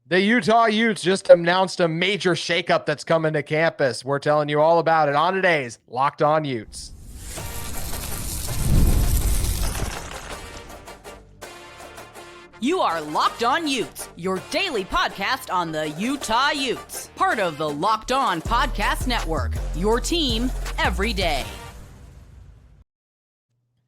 The Utah Utes just announced a major shakeup that's coming to campus. We're telling you all about it on today's Locked On Utes. You are Locked On Utes, your daily podcast on the Utah Utes. Part of the Locked On Podcast Network, your team every day.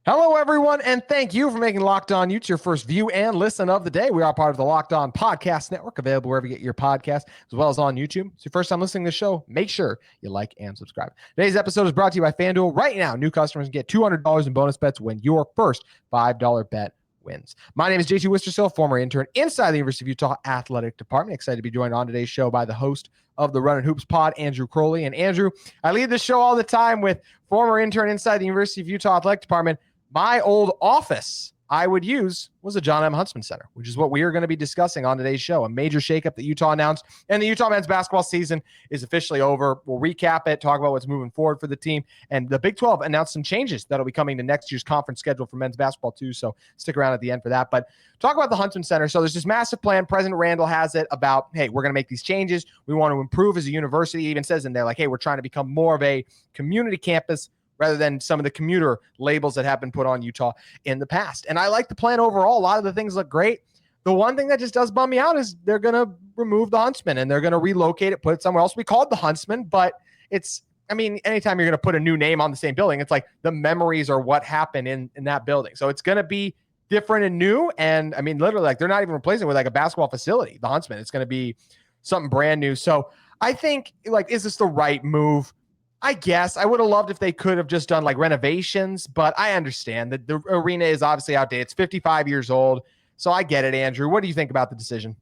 Hello, everyone, and thank you for making Locked On Utes your first view and listen of the day. We are part of the Locked On Podcast Network, available wherever you get your podcast, as well as on YouTube. It's your first time listening to the show. Make sure you like and subscribe. Today's episode is brought to you by FanDuel. Right now, new customers can get $200 in bonus bets when your first $5 bet wins. My name is JT Wistrcill, former intern inside the University of Utah Athletic Department. Excited to be joined on today's show by the host of the Run and Hoops pod, Andrew Crowley. And Andrew, I lead this show all the time with former intern inside the University of Utah Athletic Department. My old office I would use was a John M. Huntsman Center, which is what we are going to be discussing on today's show. A major shakeup that Utah announced, and the Utah men's basketball season is officially over. We'll recap it, talk about what's moving forward for the team, and the Big 12 announced some changes that'll be coming to next year's conference schedule for men's basketball too, so stick around at the end for that. But talk about the Huntsman Center. So there's this massive plan. President Randall has it about, hey, we're going to make these changes. We want to improve as a university. He even says in there, like, hey, we're trying to become more of a community campus rather than some of the commuter labels that have been put on Utah in the past. And I like the plan overall. A lot of the things look great. The one thing that just does bum me out is they're going to remove the Huntsman and they're going to relocate it, put it somewhere else. We call it the Huntsman, but it's, I mean, anytime you're going to put a new name on the same building, it's like the memories are what happened in that building. So it's going to be different and new. And I mean, literally, like, they're not even replacing it with like a basketball facility, the Huntsman. It's going to be something brand new. So I think, like, is this the right move? I guess I would have loved if they could have just done like renovations, but I understand that the arena is obviously outdated. It's 55 years old. So I get it, Andrew. What do you think about the decision?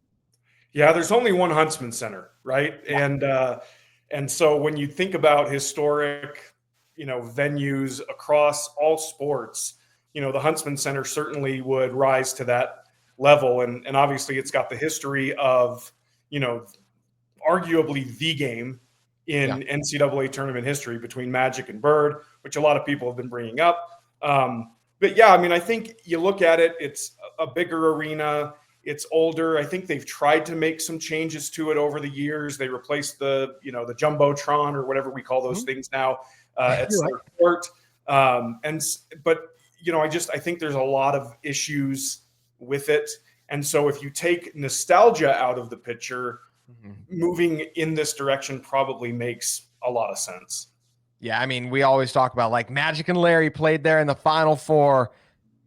Yeah, there's only one Huntsman Center, right? And so when you think about historic, venues across all sports, the Huntsman Center certainly would rise to that level. And obviously it's got the history of, arguably the game in NCAA tournament history between Magic and Bird, which a lot of people have been bringing up. But yeah, I mean, I think you look at it, it's a bigger arena. It's older. I think they've tried to make some changes to it over the years. They replaced the Jumbotron or whatever we call those things now at center court. But I think there's a lot of issues with it. And so if you take nostalgia out of the picture, moving in this direction probably makes a lot of sense. Yeah, I mean, we always talk about like Magic and Larry played there in the Final Four.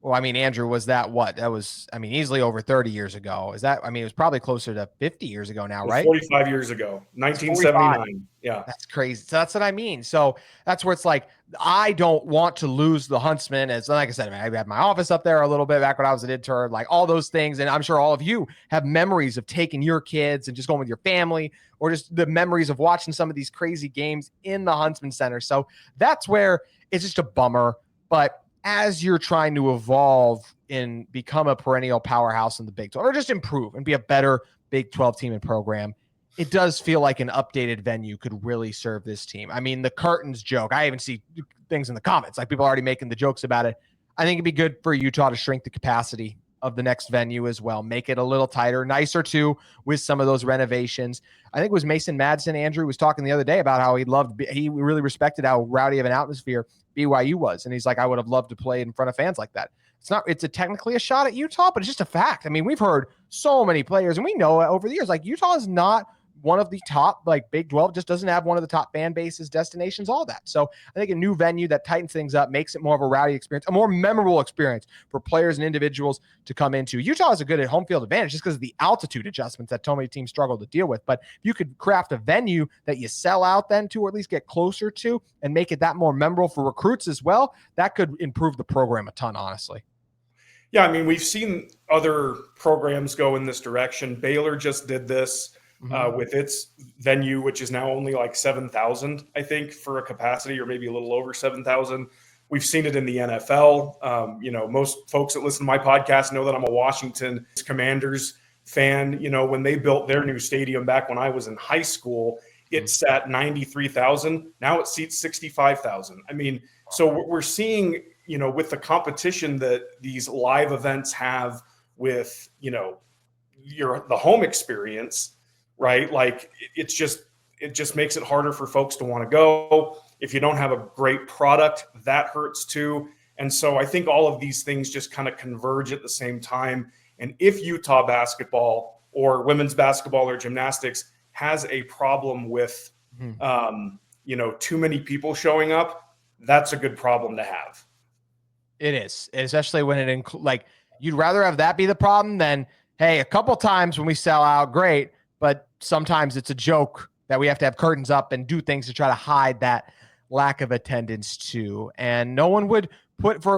Well, I mean, Andrew, was that what? That was, I mean, easily over 30 years ago. Is that, I mean, it was probably closer to 50 years ago now, right? 45 years ago, 1979. Yeah. That's crazy. So that's what I mean. So that's where it's like, I don't want to lose the Huntsman. As like I said, I had my office up there a little bit back when I was an intern, like all those things. And I'm sure all of you have memories of taking your kids and just going with your family, or just the memories of watching some of these crazy games in the Huntsman Center. So that's where it's just a bummer. But as you're trying to evolve and become a perennial powerhouse in the Big 12, or just improve and be a better Big 12 team and program, it does feel like an updated venue could really serve this team. I mean, the curtains joke, I even see things in the comments, like people already making the jokes about it. I think it'd be good for Utah to shrink the capacity of the next venue as well, make it a little tighter, nicer too, with some of those renovations. I think it was Mason Madsen, Andrew, was talking the other day about how he really respected how rowdy of an atmosphere BYU was. And he's like, I would have loved to play in front of fans like that. It's technically a shot at Utah, but it's just a fact. I mean, we've heard so many players, and we know over the years, like, Utah is not one of the top, like, Big 12 just doesn't have one of the top fan bases, destinations, all that. So I think a new venue that tightens things up, makes it more of a rowdy experience, a more memorable experience for players and individuals to come into. Utah has a good home field advantage just because of the altitude adjustments that so many teams struggle to deal with. But if you could craft a venue that you sell out then to, or at least get closer to, and make it that more memorable for recruits as well, that could improve the program a ton, honestly. Yeah, I mean, we've seen other programs go in this direction. Baylor just did this. With its venue, which is now only like 7,000, I think, for a capacity, or maybe a little over 7,000. We've seen it in the NFL. Most folks that listen to my podcast know that I'm a Washington Commanders fan. When they built their new stadium back when I was in high school, it sat 93,000. Now it seats 65,000. I mean, so we're seeing, with the competition that these live events have with, the home experience, right? Like it just makes it harder for folks to want to go. If you don't have a great product, that hurts too. And so I think all of these things just kind of converge at the same time. And if Utah basketball or women's basketball or gymnastics has a problem with, too many people showing up, that's a good problem to have. It is, especially when it you'd rather have that be the problem than, hey, a couple times when we sell out, great, but sometimes it's a joke that we have to have curtains up and do things to try to hide that lack of attendance too. And no one would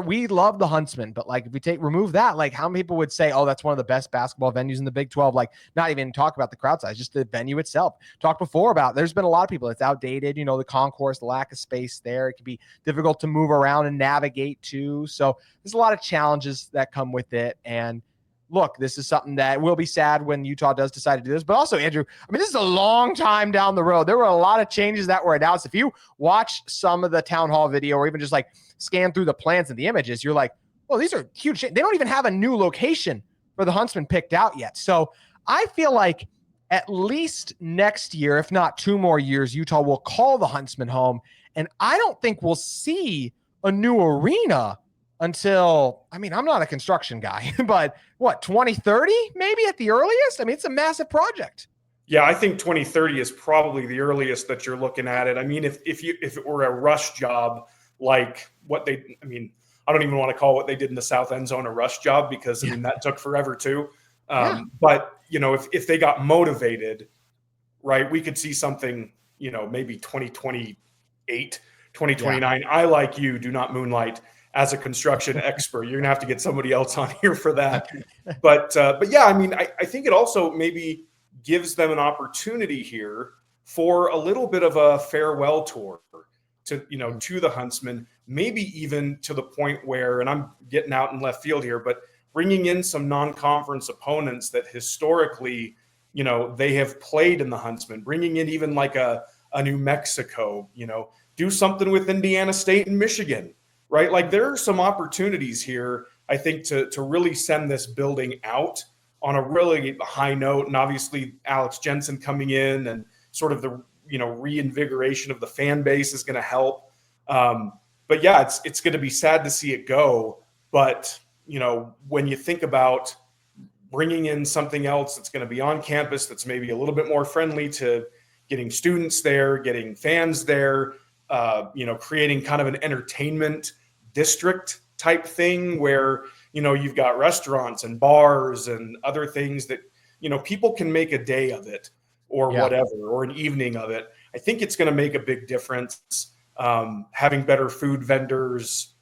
we love the Huntsman, but like if we remove that, like how many people would say, oh, that's one of the best basketball venues in the Big 12? Like not even talk about the crowd size, just the venue itself. Talked before about, there's been a lot of people, it's outdated, the concourse, the lack of space there. It can be difficult to move around and navigate too. So there's a lot of challenges that come with it. And look, this is something that will be sad when Utah does decide to do this. But also, Andrew, this is a long time down the road. There were a lot of changes that were announced. If you watch some of the town hall video or even just like scan through the plans and the images, you're like, well, these are huge. They don't even have a new location for the Huntsman picked out yet. So I feel like at least next year, if not 2 more years, Utah will call the Huntsman home. And I don't think we'll see a new arena until, I'm not a construction guy, but 2030 maybe at the earliest? It's a massive project. Yeah, I think 2030 is probably the earliest that you're looking at it. If it were a rush job, like what I don't even want to call what they did in the south end zone a rush job, because that took forever too. But if they got motivated, right, we could see something, maybe 2028, 2029. Yeah. I, like you, do not moonlight as a construction expert. You're gonna have to get somebody else on here for that. But yeah, I think it also maybe gives them an opportunity here for a little bit of a farewell tour to the Huntsman, maybe even to the point where, and I'm getting out in left field here, but bringing in some non-conference opponents that historically, they have played in the Huntsman, bringing in even like a New Mexico, do something with Indiana State and Michigan. Right? Like there are some opportunities here, I think, to really send this building out on a really high note. And obviously Alex Jensen coming in and sort of the, reinvigoration of the fan base is going to help. But yeah, it's going to be sad to see it go. But, when you think about bringing in something else that's going to be on campus, that's maybe a little bit more friendly to getting students there, getting fans there, creating kind of an entertainment district type thing where, you've got restaurants and bars and other things that, people can make a day of it or whatever, or an evening of it. I think it's going to make a big difference. Having better food vendors,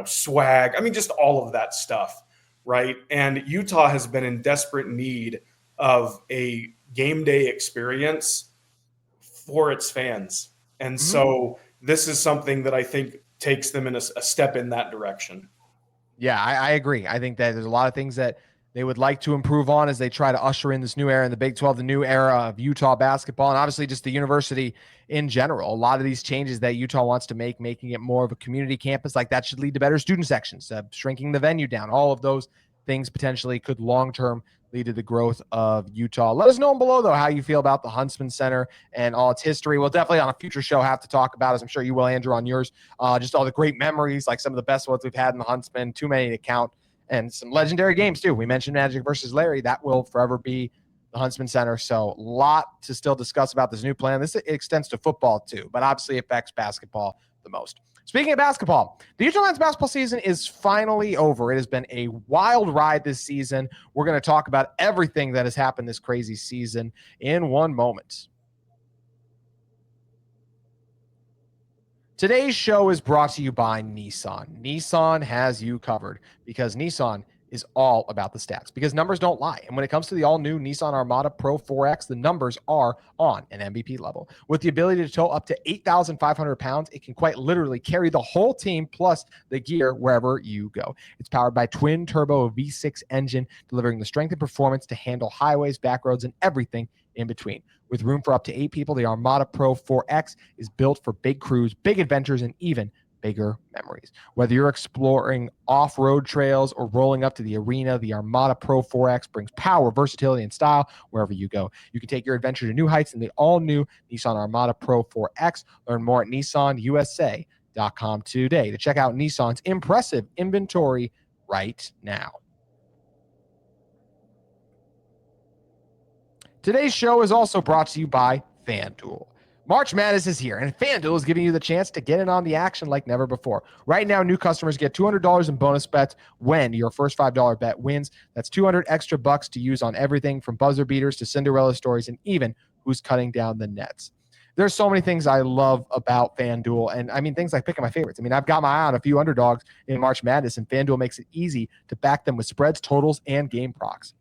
swag, just all of that stuff. Right. And Utah has been in desperate need of a game day experience for its fans. And so this is something that I think takes them in a step in that direction. Yeah, I agree. I think that there's a lot of things that they would like to improve on as they try to usher in this new era in the Big 12, the new era of Utah basketball, and obviously just the university in general. A lot of these changes that Utah wants to make, making it more of a community campus, like that should lead to better student sections, shrinking the venue down. All of those things potentially could long-term lead to the growth of Utah. Let us know below, though, how you feel about the Huntsman Center and all its history. We'll definitely on a future show have to talk about, as I'm sure you will, Andrew, on yours, just all the great memories, like some of the best ones we've had in the Huntsman, too many to count, and some legendary games, too. We mentioned Magic versus Larry. That will forever be the Huntsman Center. So a lot to still discuss about this new plan. This extends to football, too, but obviously affects basketball the most. Speaking of basketball, the Utah men's basketball season is finally over. It has been a wild ride this season. We're going to talk about everything that has happened this crazy season in one moment. Today's show is brought to you by Nissan. Nissan has you covered because Nissan is all about the stats, because numbers don't lie. And when it comes to the all-new Nissan Armada Pro 4X, the numbers are on an MVP level. With the ability to tow up to 8,500 pounds, it can quite literally carry the whole team plus the gear wherever you go. It's powered by twin-turbo V6 engine, delivering the strength and performance to handle highways, back roads, and everything in between. With room for up to 8 people, the Armada Pro 4X is built for big crews, big adventures, and even bigger memories. Whether you're exploring off-road trails or rolling up to the arena, the Armada Pro 4X brings power, versatility, and style wherever you go. You can take your adventure to new heights in the all-new Nissan Armada Pro 4X. Learn more at nissanusa.com today to check out Nissan's impressive inventory right now. Today's show is also brought to you by FanDuel. March Madness is here, and FanDuel is giving you the chance to get in on the action like never before. Right now, new customers get $200 in bonus bets when your first $5 bet wins. That's $200 extra bucks to use on everything from buzzer beaters to Cinderella stories and even who's cutting down the nets. There's so many things I love about FanDuel, and I mean things like picking my favorites. I mean, I've got my eye on a few underdogs in March Madness, and FanDuel makes it easy to back them with spreads, totals, and game procs.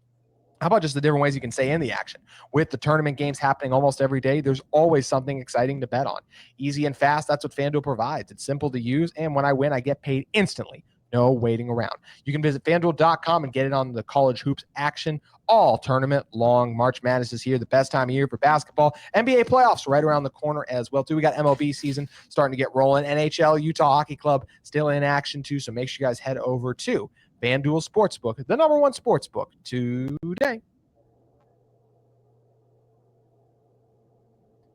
How about just the different ways you can stay in the action? With the tournament games happening almost every day, there's always something exciting to bet on. Easy and fast, that's what FanDuel provides. It's simple to use, and when I win, I get paid instantly. No waiting around. You can visit FanDuel.com and get in on the college hoops action all tournament long. March Madness is here, the best time of year for basketball. NBA playoffs right around the corner as well, too. We got MLB season starting to get rolling. NHL, Utah Hockey Club still in action, too, so make sure you guys head over to FanDuel Sportsbook, the #1 sportsbook today.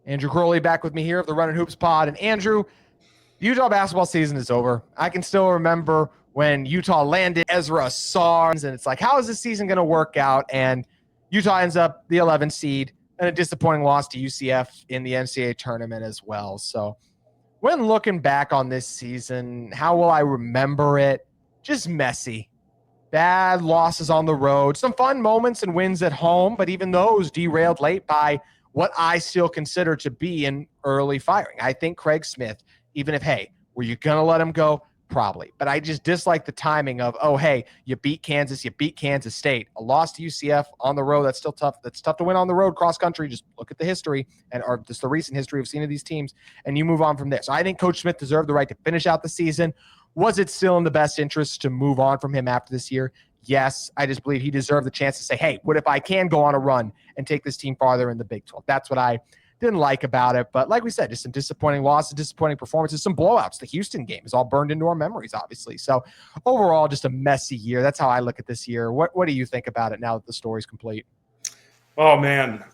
Andrew Crowley back with me here of the Running Hoops Pod. And Andrew, the Utah basketball season is over. I can still remember when Utah landed Ezra Sars, and it's like, how is this season going to work out? And Utah ends up the 11th seed and a disappointing loss to UCF in the NCAA tournament as well. So when looking back on this season, how will I remember it? Just messy. Bad losses on the road, some fun moments and wins at home, but even those derailed late by what I still consider to be an early firing. I think Craig Smith, even if, hey, were you going to let him go? Probably. But I just dislike the timing of, oh, hey, you beat Kansas, you beat Kansas State. A loss to UCF on the road, that's still tough. That's tough to win on the road, cross country. Just look at the history or just the recent history we've seen of these teams, and you move on from there. So I think Coach Smith deserved the right to finish out the season. Was it still in the best interest to move on from him after this year? Yes, I just believe he deserved the chance to say, hey, what if I can go on a run and take this team farther in the Big 12? That's what I didn't like about it. But like we said, just some disappointing losses, disappointing performances, some blowouts. The Houston game is all burned into our memories, obviously. So overall, just a messy year. That's how I look at this year. What do you think about it now that the story's complete? Oh, man.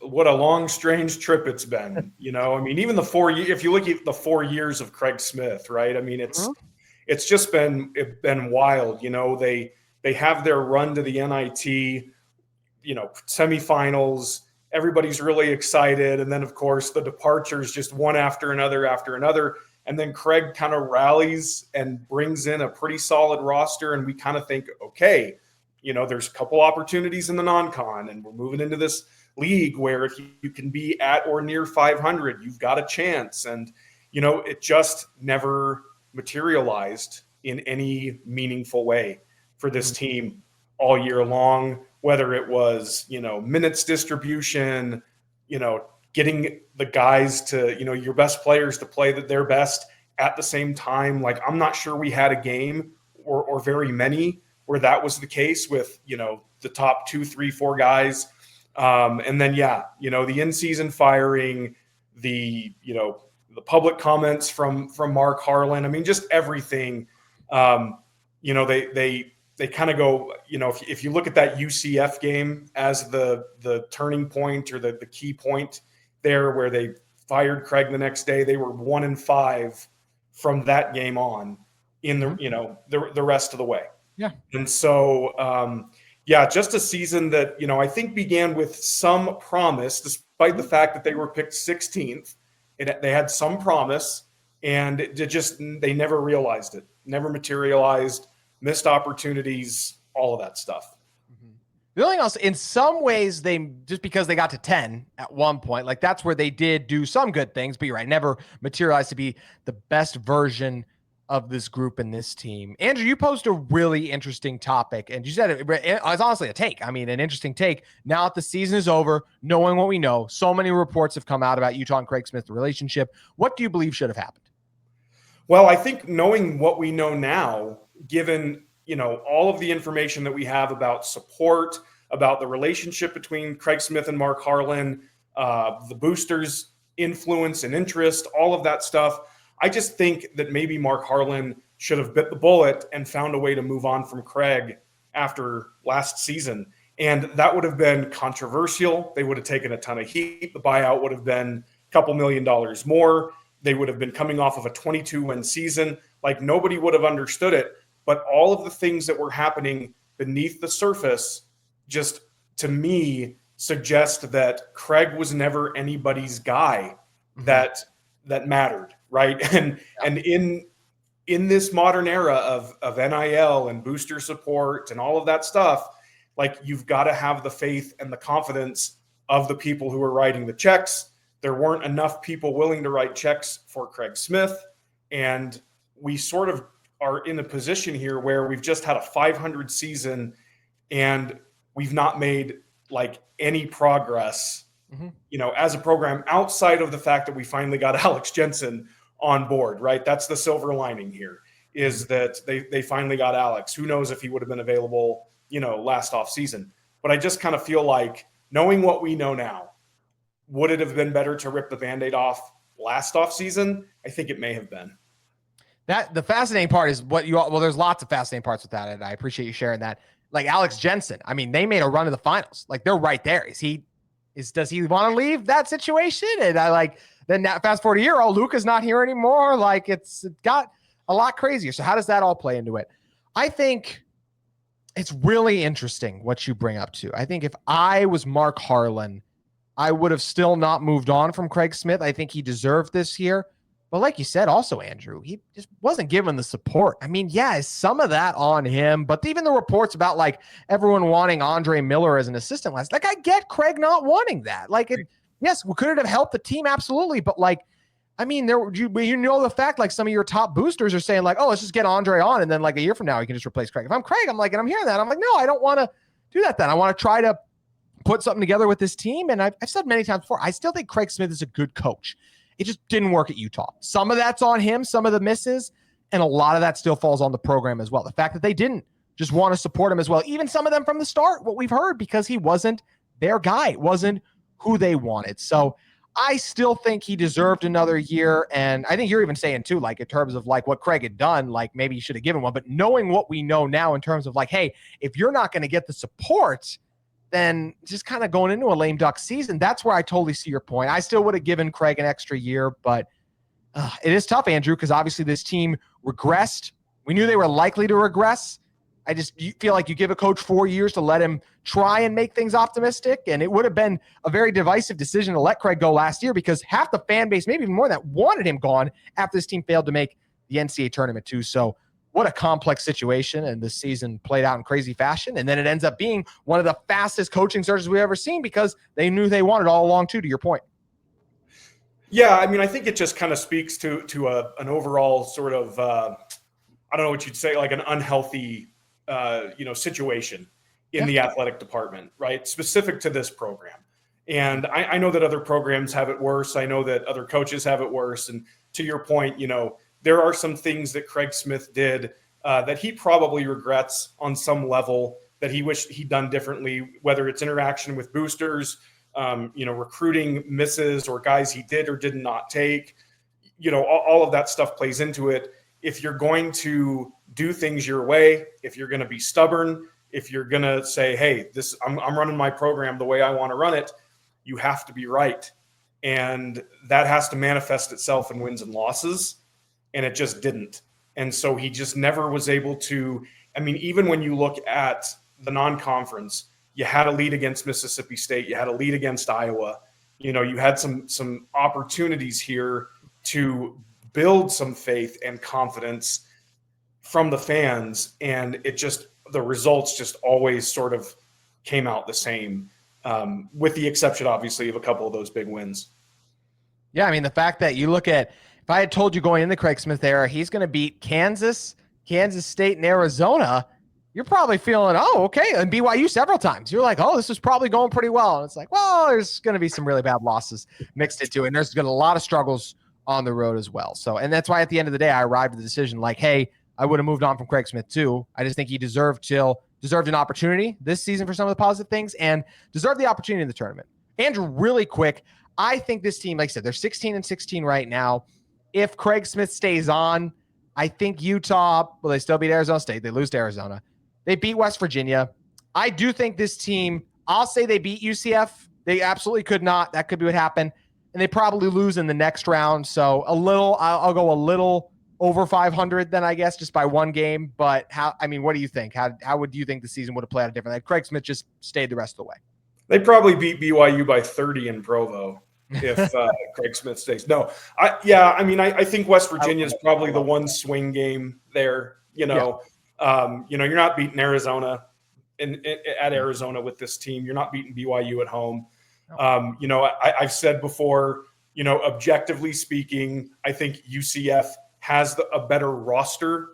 What a long, strange trip it's been. You know, I mean, even the 4 years, if you look at the 4 years of Craig Smith, right? I mean, it's just been wild. You know, they have their run to the NIT, you know, semifinals. Everybody's really excited. And then, of course, the departures just one after another. And then Craig kind of rallies and brings in a pretty solid roster. And we kind of think, okay, you know, there's a couple opportunities in the non-con, and we're moving into this league where if you can be at or near 500, you've got a chance. And, you know, it just never materialized in any meaningful way for this team all year long, whether it was, you know, minutes distribution, you know, getting the guys to, you know, your best players to play their best at the same time. Like, I'm not sure we had a game or very many where that was the case with, you know, the top 2, 3, 4 guys. And then, yeah, you know, the in-season firing, the, you know, the public comments from Mark Harlan. I mean, just everything. You know, they kind of go, you know, if you look at that UCF game as the turning point or the key point there where they fired Craig the next day, they were 1-5 from that game on in the, you know, the rest of the way. Yeah. And so, yeah, just a season that, you know, I think began with some promise, despite the fact that they were picked 16th. They had some promise, and they never realized it, never materialized, missed opportunities, all of that stuff. The only thing else, in some ways, they just because they got to 10 at one point, like that's where they did do some good things, but you're right, never materialized to be the best version of this group and this team. Andrew, you posed a really interesting topic, and you said it was honestly a take. I mean, an interesting take. Now that the season is over, knowing what we know, so many reports have come out about Utah and Craig Smith, the relationship. What do you believe should have happened? Well, I think knowing what we know now, given, you know, all of the information that we have about support, about the relationship between Craig Smith and Mark Harlan, the boosters' influence and interest, all of that stuff, I just think that maybe Mark Harlan should have bit the bullet and found a way to move on from Craig after last season. And that would have been controversial. They would have taken a ton of heat. The buyout would have been a couple $1 million more. They would have been coming off of a 22-win season. Like, nobody would have understood it. But all of the things that were happening beneath the surface just, to me, suggest that Craig was never anybody's guy that mattered, right? And in this modern era of NIL and booster support and all of that stuff, like, you've got to have the faith and the confidence of the people who are writing the checks. There weren't enough people willing to write checks for Craig Smith. And we sort of are in a position here where we've just had a 500 season and we've not made like any progress, as a program, outside of the fact that we finally got Alex Jensen on board, right? That's the silver lining here, is that they finally got Alex. Who knows if he would have been available, last off season. But I just kind of feel like, knowing what we know now, would it have been better to rip the Band-Aid off last off season? I think it may have been. That the fascinating part is there's lots of fascinating parts with that, and I appreciate you sharing that. Like Alex Jensen, I mean, they made a run to the finals. Like, they're right there. Does he want to leave that situation? And then that fast forward a year, Luka's not here anymore. Like, it's got a lot crazier. So how does that all play into it? I think it's really interesting what you bring up too. I think if I was Mark Harlan, I would have still not moved on from Craig Smith. I think he deserved this year. But like you said, also, Andrew, he just wasn't given the support. I mean, yeah, some of that on him, but even the reports about like everyone wanting Andre Miller as an assistant last, like, I get Craig not wanting that. Like, yes, could it have helped the team? Absolutely. But like, I mean, the fact, like, some of your top boosters are saying like, oh, let's just get Andre on, and then like a year from now, you can just replace Craig. If I'm Craig, I'm like, and I'm hearing that, I'm like, no, I don't want to do that then. I want to try to put something together with this team. And I've said many times before, I still think Craig Smith is a good coach. It just didn't work at Utah. Some of that's on him, some of the misses, and a lot of that still falls on the program as well. The fact that they didn't just want to support him as well, even some of them from the start, what we've heard, because he wasn't their guy. It wasn't who they wanted. So I still think he deserved another year. And I think you're even saying too, like, in terms of like what Craig had done, like maybe you should have given one. But knowing what we know now in terms of like, hey, if you're not going to get the support, then just kind of going into a lame duck season, that's where I totally see your point. I still would have given Craig an extra year, but it is tough, Andrew, because obviously this team regressed. We knew they were likely to regress. You feel like you give a coach 4 years to let him try and make things optimistic, and it would have been a very divisive decision to let Craig go last year, because half the fan base, maybe even more than that, wanted him gone after this team failed to make the NCAA tournament too. So what a complex situation, and this season played out in crazy fashion. And then it ends up being one of the fastest coaching searches we've ever seen, because they knew they wanted all along too, to your point. Yeah, I mean, I think it just kind of speaks to an overall sort of, I don't know what you'd say, like an unhealthy, situation in the athletic department, right? Specific to this program. And I know that other programs have it worse. I know that other coaches have it worse. And to your point, there are some things that Craig Smith did that he probably regrets on some level, that he wished he'd done differently, whether it's interaction with boosters, recruiting misses, or guys he did or did not take. All of that stuff plays into it. If you're going to do things your way, if you're going to be stubborn, if you're going to say, hey, I'm running my program the way I want to run it, you have to be right. And that has to manifest itself in wins and losses. And it just didn't. And so he just never was able to. I mean, even when you look at the non-conference, you had a lead against Mississippi State, you had a lead against Iowa. You had some opportunities here to build some faith and confidence from the fans, and the results just always sort of came out the same, with the exception, obviously, of a couple of those big wins. Yeah, I mean, the fact that you look at, if I had told you going in the Craig Smith era, he's going to beat Kansas State, and Arizona, you're probably feeling, oh, okay, and BYU several times. You're like, oh, this is probably going pretty well. And it's like, well, there's going to be some really bad losses mixed into it, and there's going to be a lot of struggles on the road as well. So, and that's why at the end of the day, I arrived at the decision like, hey, I would have moved on from Craig Smith too. I just think he deserved an opportunity this season for some of the positive things, and deserved the opportunity in the tournament. Andrew, really quick, I think this team, like I said, they're 16-16 right now. if Craig Smith stays on, I think Utah, well, they still beat Arizona State. They lose to Arizona. They beat West Virginia. I do think this team, I'll say they beat UCF. They absolutely could not. That could be what happened. And they probably lose in the next round. So I'll go a little over 500 then, I guess, just by one game. But what do you think? How would you think the season would have played out differently? Craig Smith just stayed the rest of the way. They probably beat BYU by 30 in Provo if Craig Smith stays. No, I think West Virginia is probably the one swing game there. You're not beating Arizona at Arizona with this team. You're not beating BYU at home. I've said before, objectively speaking, I think UCF has a better roster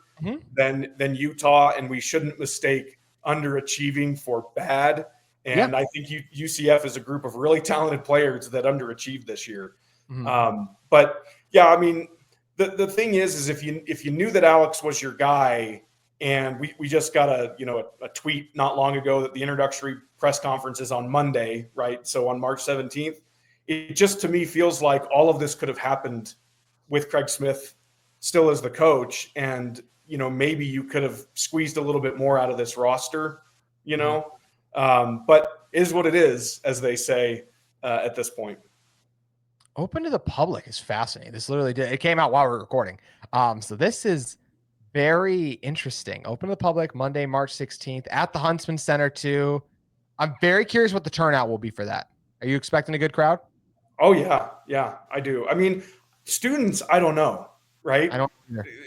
than Utah, and we shouldn't mistake underachieving for bad. And I think UCF is a group of really talented players that underachieved this year. The thing is if you knew that Alex was your guy, and we just got a tweet not long ago that the introductory press conference is on Monday, right? So on March 17th, it just to me feels like all of this could have happened with Craig Smith still as the coach. And, maybe you could have squeezed a little bit more out of this roster, but is what it is, as they say at this point. Open to the public is fascinating. This literally it came out while we were recording. So this is very interesting. Open to the public Monday, March 16th at the Huntsman Center too. I'm very curious what the turnout will be for that. Are you expecting a good crowd? Oh yeah. Yeah, I do. Students, I don't know, right? I don't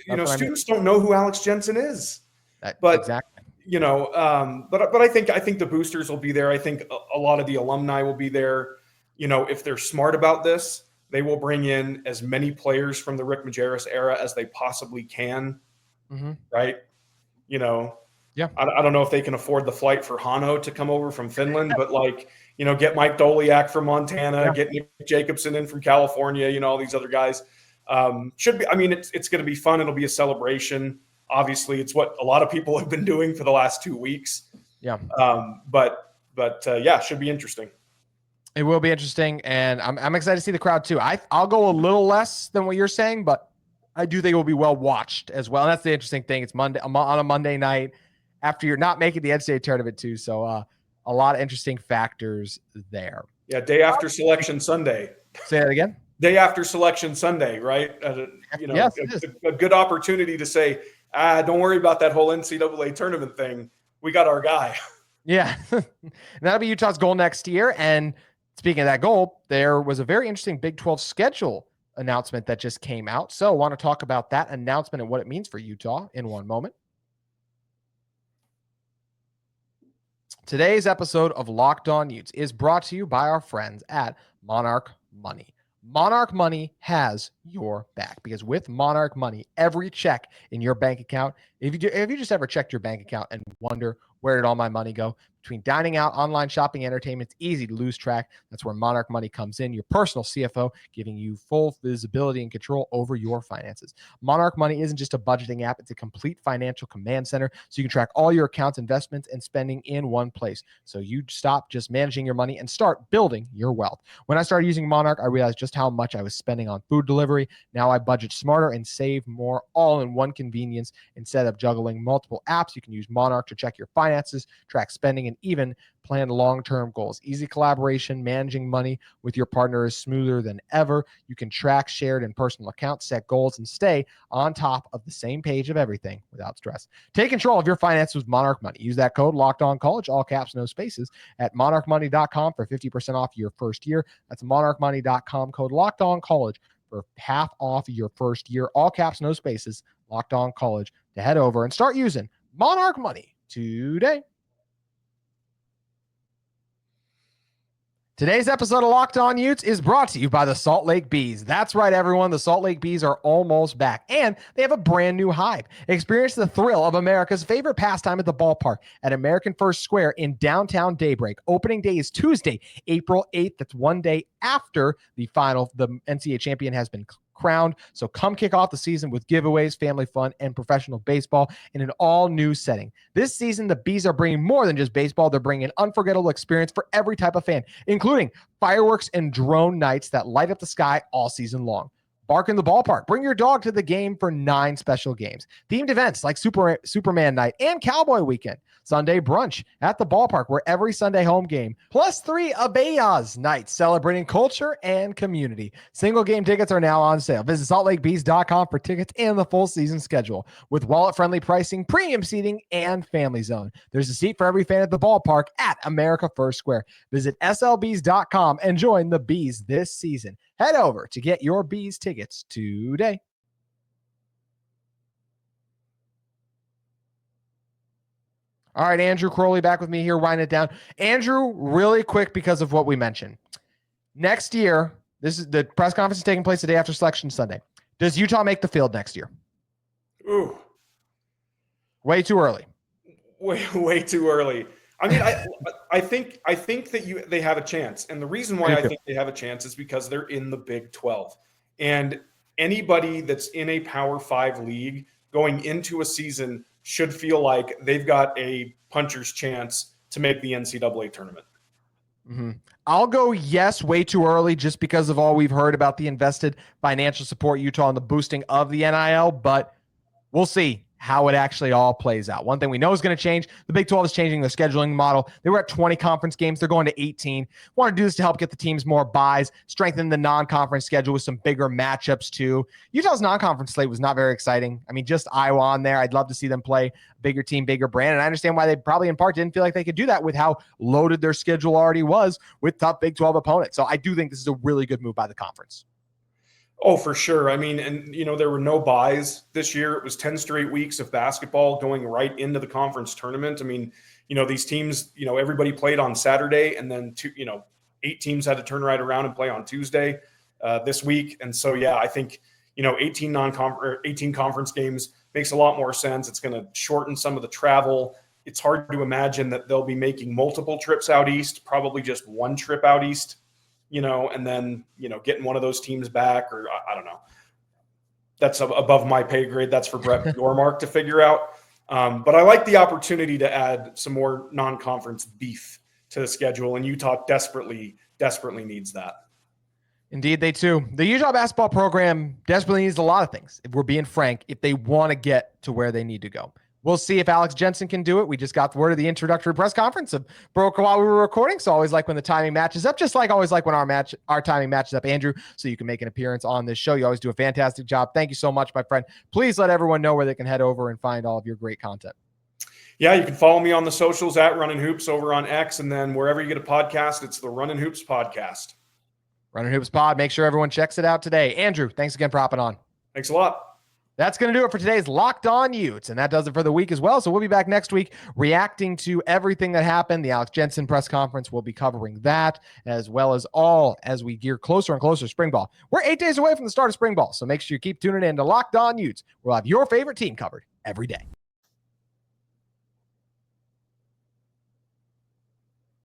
either. Students don't know who Alex Jensen is. Exactly. But I think the boosters will be there. I think a lot of the alumni will be there. If they're smart about this, they will bring in as many players from the Rick Majerus era as they possibly can. Right. Yeah. I don't know if they can afford the flight for Hano to come over from Finland, but get Mike Doliak from Montana, get Nick Jacobson in from California, all these other guys. Should be, it's going to be fun. It'll be a celebration. Obviously it's what a lot of people have been doing for the last 2 weeks. Yeah. Should be interesting. It will be interesting. And I'm excited to see the crowd too. I'll go a little less than what you're saying, but I do think it will be well watched as well. And that's the interesting thing. It's Monday on a Monday night after you're not making the NCAA tournament too. So a lot of interesting factors there. Yeah. Day after Selection Sunday. Say that again. Day after Selection Sunday, right? Yes, a good opportunity to say, don't worry about that whole NCAA tournament thing. We got our guy. Yeah. That'll be Utah's goal next year. And speaking of that goal, there was a very interesting Big 12 schedule announcement that just came out. So I want to talk about that announcement and what it means for Utah in one moment. Today's episode of Locked On Utes is brought to you by our friends at Monarch Money. Monarch Money has your back because with Monarch Money, every check in your bank account, if you just ever checked your bank account and wonder where did all my money go? Between dining out, online shopping, entertainment, it's easy to lose track. That's where Monarch Money comes in, your personal CFO, giving you full visibility and control over your finances. Monarch Money isn't just a budgeting app, it's a complete financial command center, so you can track all your accounts, investments, and spending in one place. So you stop just managing your money and start building your wealth. When I started using Monarch, I realized just how much I was spending on food delivery. Now I budget smarter and save more, all in one convenience. Instead of juggling multiple apps, you can use Monarch to check your finances, track spending, and even plan long-term goals. Easy collaboration, managing money with your partner is smoother than ever. You can track shared and personal accounts, set goals, and stay on top of the same page of everything without stress. Take control of your finances with Monarch Money. Use that code LOCKEDONCollege, all caps, no spaces, at monarchmoney.com for 50% off your first year. That's monarchmoney.com, code LOCKEDONCollege for half off your first year, all caps, no spaces, Locked On College, to head over and start using Monarch Money today. Today's episode of Locked On Utes is brought to you by the Salt Lake Bees. That's right, everyone. The Salt Lake Bees are almost back, and they have a brand new hive. Experience the thrill of America's favorite pastime at the ballpark at American First Square in downtown Daybreak. Opening day is Tuesday, April 8th. That's one day after the NCAA champion has been crowned. So come kick off the season with giveaways, family fun, and professional baseball in an all-new setting. This season, the Bees are bringing more than just baseball. They're bringing an unforgettable experience for every type of fan, including fireworks and drone nights that light up the sky all season long. Bark in the Ballpark. Bring your dog to the game for 9 special games. Themed events like Superman Night and Cowboy Weekend. Sunday brunch at the ballpark where every Sunday home game, plus 3 Abayas nights celebrating culture and community. Single game tickets are now on sale. Visit saltlakebees.com for tickets and the full season schedule with wallet-friendly pricing, premium seating, and family zone. There's a seat for every fan at the ballpark at America First Square. Visit slbees.com and join the Bees this season. Head over to get your Bees tickets today. All right, Andrew Crowley back with me here, writing it down. Andrew, really quick because of what we mentioned. Next year, this is the press conference is taking place the day after Selection Sunday. Does Utah make the field next year? Ooh. Way too early. Way too early. I mean, I think that they have a chance. And the reason why I think they have a chance is because they're in the Big 12. And anybody that's in a Power 5 league going into a season should feel like they've got a puncher's chance to make the NCAA tournament. Mm-hmm. I'll go yes, way too early, just because of all we've heard about the invested financial support Utah and the boosting of the NIL, but we'll see how it actually all plays out. One thing we know is going to change. The Big 12 is changing their scheduling model. They were at 20 conference games. They're going to 18. Want to do this to help get the teams more buys, strengthen the non-conference schedule with some bigger matchups too. Utah's non-conference slate was not very exciting. I mean, just Iowa on there. I'd love to see them play a bigger team, bigger brand. And I understand why they probably in part didn't feel like they could do that with how loaded their schedule already was with tough Big 12 opponents. So I do think this is a really good move by the conference. Oh, for sure. I mean, and, there were no buys this year. It was 10 straight weeks of basketball going right into the conference tournament. I mean, these teams, everybody played on Saturday and then 8 teams had to turn right around and play on Tuesday this week. And so, yeah, I think, 18 conference games makes a lot more sense. It's going to shorten some of the travel. It's hard to imagine that they'll be making multiple trips out east, probably just one trip out east. And then, getting one of those teams back, or I don't know. That's above my pay grade. That's for Brett Yormark to figure out. But I like the opportunity to add some more non-conference beef to the schedule, and Utah desperately needs that. Indeed, they do. The Utah basketball program desperately needs a lot of things, if we're being frank, if they want to get to where they need to go. We'll see if Alex Jensen can do it. We just got the word of the introductory press conference broke while we were recording. So always like when the timing matches up, just like always like when our timing matches up, Andrew, so you can make an appearance on this show. You always do a fantastic job. Thank you so much, my friend. Please let everyone know where they can head over and find all of your great content. Yeah, you can follow me on the socials at Runnin' Hoops over on X. And then wherever you get a podcast, it's the Runnin' Hoops podcast. Runnin' Hoops pod. Make sure everyone checks it out today. Andrew, thanks again for hopping on. Thanks a lot. That's going to do it for today's Locked On Utes, and that does it for the week as well. So we'll be back next week reacting to everything that happened. The Alex Jensen press conference, we'll be covering that, as well as we gear closer and closer to spring ball. We're 8 days away from the start of spring ball, so make sure you keep tuning in to Locked On Utes. We'll have your favorite team covered every day.